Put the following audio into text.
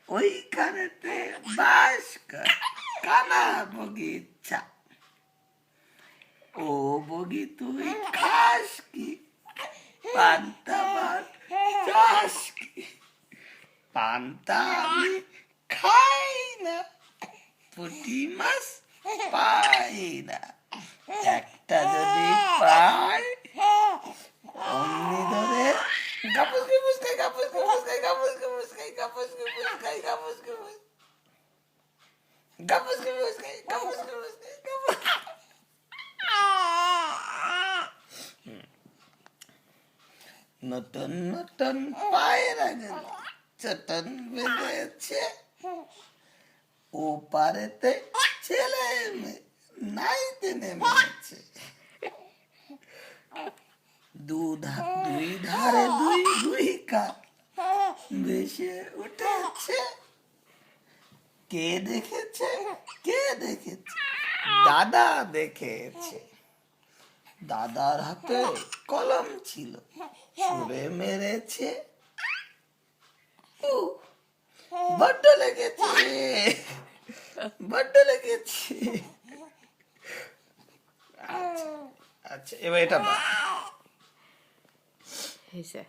ওইখানেতে বাস কর কানা বগিচা। ও বগি তুই খাস কি? পান্তা ভাত চাস কি? পান্তা আমি খাই না, পুঁটি মাছ পাই না, একটা যদি পাই অমনি ধরে গাপুস গুপুস খাই, গাপুস গুপুস খাই, গাপুস গুপুস খাই, গাপুস গুপুস খাই, গাপুস গুপুস, গাপুস গুপুস খাই, গাপুস গুপুস খাই, গাপুস। নতুন নতুন পায়রা গেল চটন বেঁধেছে, ও পারেতে ছেলে মেয়ে নাইতে নেমেছে। দুই ধারে দুই দুই কাক ভেসে উঠেছে। কে দেখেছে? কে দেখেছে? দাদা দেখেছে। দাদার হাতে কলম ছিল, ছুঁড়ে মেরেছে। উহ, বড্ড লেগেছে, বড্ড লেগেছে। আচ্ছা আচ্ছা, এবার এটা হয়েছে।